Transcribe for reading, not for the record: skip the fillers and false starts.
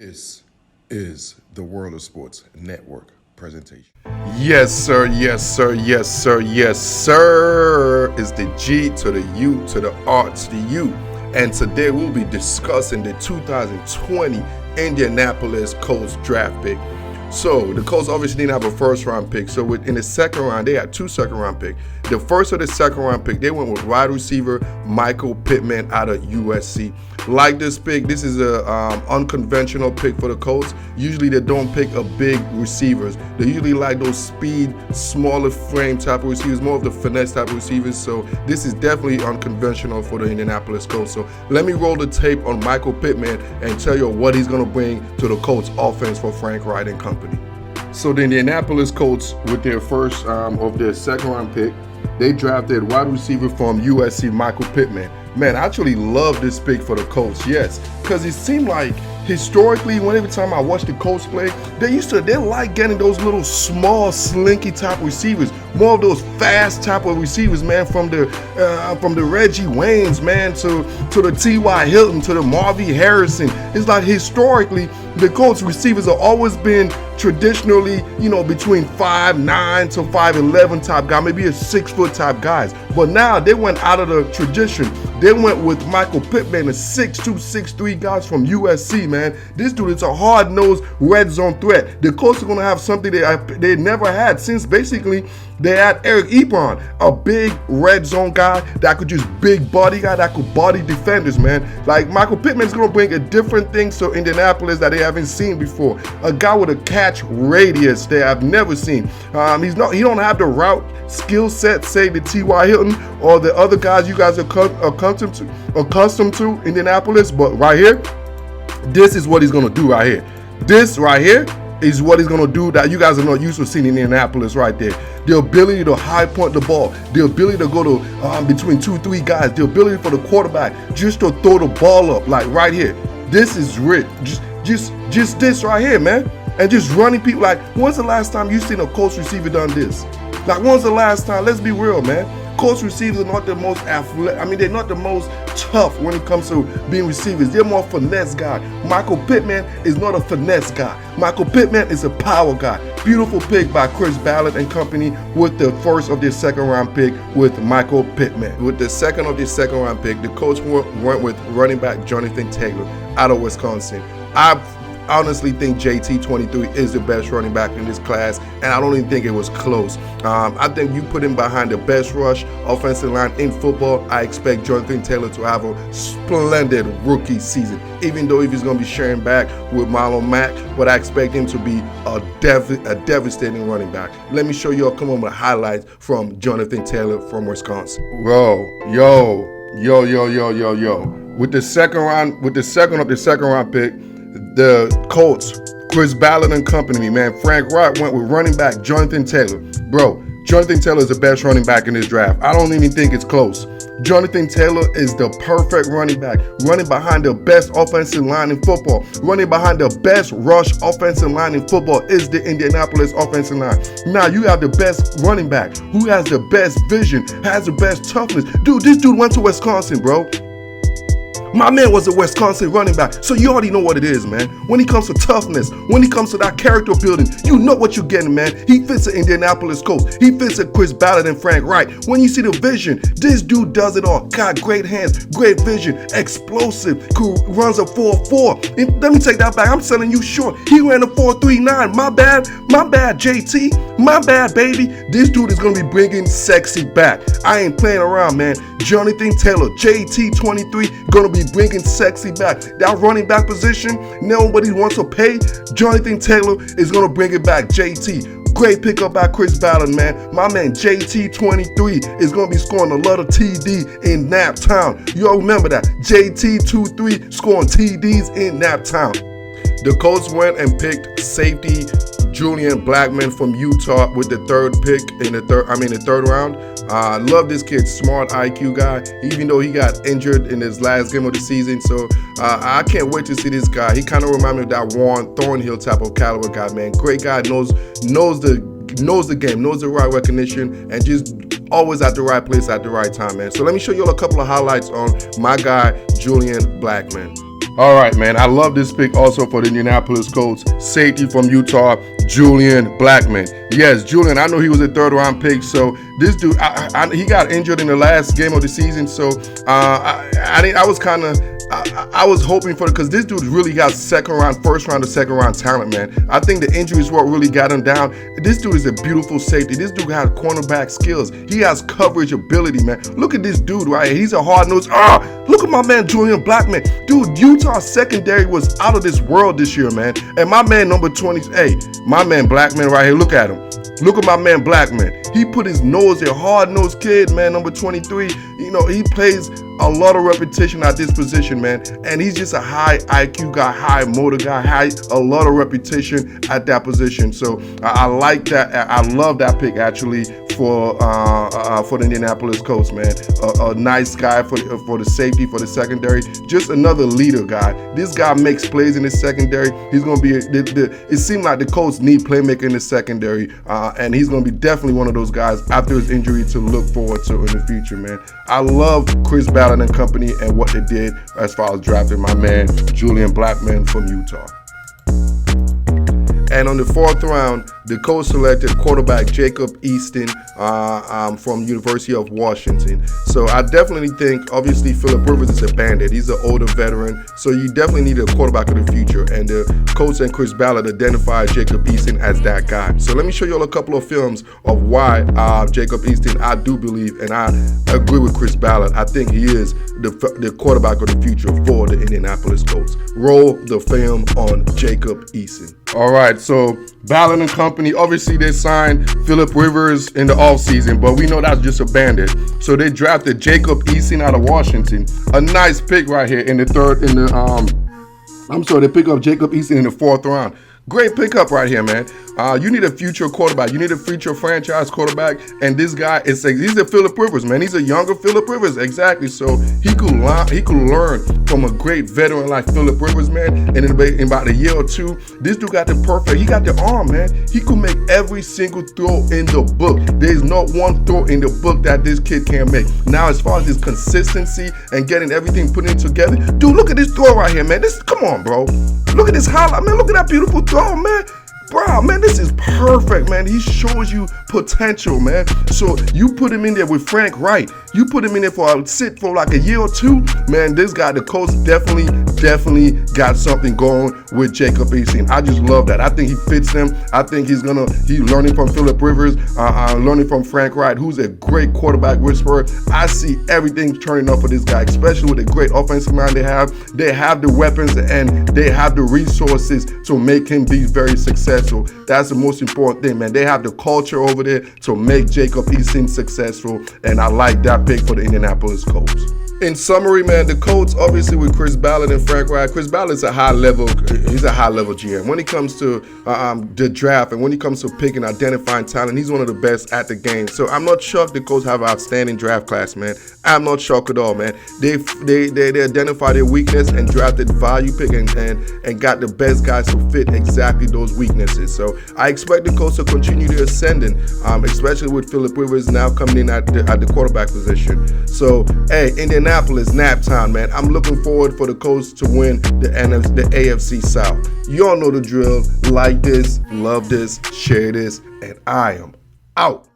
This is the World of Sports Network presentation. Yes, sir. Yes, sir. Yes, sir. Yes, sir. It's the G to the U to the R to the U. And today we'll be discussing the 2020 Indianapolis Colts draft pick. So the Colts obviously didn't have a first round pick. So in the second round, they had two second round picks. The first of the second round pick, they went with wide receiver Michael Pittman out of USC. Like this pick, this is a unconventional pick for the Colts. Usually they don't pick a big receivers. They usually like those speed, smaller frame type of receivers, more of the finesse type of receivers. So this is definitely unconventional for the Indianapolis Colts. So let me roll the tape on Michael Pittman and tell you what he's going to bring to the Colts offense for Frank Reich and company. So the Indianapolis Colts, with their first of their second round pick, they drafted wide receiver from USC, Michael Pittman. Man, I actually love this pick for the Colts, yes, because it seemed like historically, every time I watch the Colts play, they like getting those little small, slinky type receivers, more of those fast type of receivers, man, from the Reggie Waynes, man, to the T.Y. Hilton, to the Marvin Harrison. It's like historically, the Colts receivers have always been traditionally, between 5'9" to 5'11" type guy, maybe a 6 foot type guys. But now they went out of the tradition. They went with Michael Pittman, a 6'2", 6'3" guys from USC, man. This dude is a hard-nosed red zone threat. The Colts are going to have something they never had since basically they had Eric Ebron, a big red zone guy that could just big body guy that could body defenders, man. Like Michael Pittman's going to bring a different thing to Indianapolis that they haven't seen before. A guy with a catch radius they have never seen. He don't have the route skill set, say the T.Y. Hilton or the other guys you guys are accustomed to Indianapolis. But right here, this is what he's going to do right here. This right here is what he's going to do that you guys are not used to seeing in Indianapolis right there. The ability to high point the ball, the ability to go to between 2-3 guys, the ability for the quarterback just to throw the ball up, like right here. This is rich. Just this right here, man. And just running people. Like, when's the last time you seen a Colts receiver done this? Like, when's the last time? Let's be real, man. Colts receivers are not the most athletic. They're not the most tough when it comes to being receivers. They're more finesse guy. Michael Pittman is not a finesse guy. Michael Pittman is a power guy. Beautiful pick by Chris Ballard and company with the first of their second round pick with Michael Pittman. With the second of their second round pick, the Colts went with running back Jonathan Taylor out of Wisconsin. I honestly think JT23 is the best running back in this class, and I don't even think it was close. I think you put him behind the best rush offensive line in football. I expect Jonathan Taylor to have a splendid rookie season, even though if he's going to be sharing back with Marlon Mack, but I expect him to be a devastating running back. Let me show you a couple of highlights from Jonathan Taylor from Wisconsin. Yo. With the second of the second round pick, the Colts, Chris Ballard and company, man, Frank Reich went with running back Jonathan Taylor. Bro, Jonathan Taylor is the best running back in this draft. I don't even think it's close. Jonathan Taylor is the perfect running back, running behind the best offensive line in football, running behind the best rush offensive line in football is the Indianapolis offensive line. Now you have the best running back who has the best vision, has the best toughness. Dude, this dude went to Wisconsin, bro. My man was a Wisconsin running back, so you already know what it is, man. When it comes to toughness, when it comes to that character building, you know what you're getting, man. He fits the Indianapolis Colts. He fits the Chris Ballard and Frank Reich. When you see the vision, this dude does it all. Got great hands, great vision, explosive, runs a 4.4. And let me take that back. I'm selling you short. He ran a 4.39. My bad, JT. My bad, baby. This dude is going to be bringing sexy back. I ain't playing around, man. Jonathan Taylor, JT23, going to be bringing sexy back. That running back position, nobody wants to pay. Jonathan Taylor is going to bring it back. JT, great pickup by Chris Ballard, man. My man JT23 is going to be scoring a lot of TD in Naptown. You all remember that. JT23 scoring TDs in Naptown. The Colts went and picked safety Julian Blackmon from Utah with the third pick in the third round. I love this kid, smart IQ guy, even though he got injured in his last game of the season. So I can't wait to see this guy. He kind of reminds me of that Warren Thornhill type of caliber guy, man. Great guy, knows the game, knows the right recognition, and just always at the right place at the right time, man. So let me show you all a couple of highlights on my guy, Julian Blackmon. All right, man. I love this pick also for the Indianapolis Colts. Safety from Utah, Julian Blackmon. Yes, Julian, I know he was a third-round pick. So this dude, he got injured in the last game of the season. So I was hoping for it because this dude really got first round to second round talent, man. I think the injury is what really got him down. This dude is a beautiful safety. This dude has cornerback skills. He has coverage ability, man. Look at this dude right here. He's a hard-nosed. Look at my man Julian Blackmon. Dude, Utah's secondary was out of this world this year, man. And my man number 20, my man Blackmon right here, look at him. Look at my man Blackmon. He put his nose there, hard-nosed kid, man, number 23. You know, he plays a lot of repetition at this position, man. And he's just a high IQ guy, high motor guy, a lot of repetition at that position. So I like that. I love that pick, actually, for the Indianapolis Colts, man. A nice guy for the safety, for the secondary. Just another leader guy. This guy makes plays in the secondary. He's going to be, it seems like the Colts need playmaker in the secondary. And he's going to be definitely one of those guys after his injury to look forward to in the future, man. I love Chris Ballard and company and what they did as far as drafting my man Julian Blackmon from Utah. And on the fourth round, the Colts selected quarterback Jacob Eason from University of Washington. So I definitely think, obviously, Phillip Rivers is a bandit. He's an older veteran, so you definitely need a quarterback of the future. And the Colts and Chris Ballard identified Jacob Eason as that guy. So let me show you all a couple of films of why Jacob Eason, I do believe, and I agree with Chris Ballard. I think he is the quarterback of the future for the Indianapolis Colts. Roll the film on Jacob Eason. All right, so Ballard and company, obviously they signed Phillip Rivers in the offseason, but we know that's just a bandit. So they drafted Jacob Eason out of Washington. A nice pick right here in the they pick up Jacob Eason in the fourth round. Great pickup right here, man. You need a future quarterback. You need a future franchise quarterback. And this guy he's a Phillip Rivers, man. He's a younger Phillip Rivers, exactly. So he could learn from a great veteran like Phillip Rivers, man. And in about a year or two, this dude got he got the arm, man. He could make every single throw in the book. There's not one throw in the book that this kid can't make. Now, as far as his consistency and getting everything put in together, dude, look at this throw right here, man. Come on, bro. Look at this highlight, man. Look at that beautiful throw, man. Bro, man, this is perfect, man. He shows you potential, man. So you put him in there with Frank Wright. You put him in there for like a year or two. Man, this guy, the Colts definitely got something going with Jacob Eason. I just love that. I think he fits them. I think he's learning from Phillip Rivers, learning from Frank Wright, who's a great quarterback whisperer. I see everything turning up for this guy, especially with the great offensive line they have. They have the weapons and they have the resources to make him be very successful. That's the most important thing, man. They have the culture over there to make Jacob Eason successful, and I like that pick for the Indianapolis Colts. In summary, man, the Colts, obviously with Chris Ballard and Frank Wright, Chris Ballard's a high-level GM. When it comes to the draft and when it comes to picking, identifying talent, he's one of the best at the game. So I'm not shocked the Colts have an outstanding draft class, man. I'm not shocked at all, man. They identified their weakness and drafted value pick and got the best guys to fit exactly those weaknesses. So I expect the Colts to continue their ascending, especially with Phillip Rivers now coming in at the quarterback position. So, hey, Indianapolis, nap time, man. I'm looking forward for the Colts to win the AFC South. You all know the drill. Like this, love this, share this, and I am out.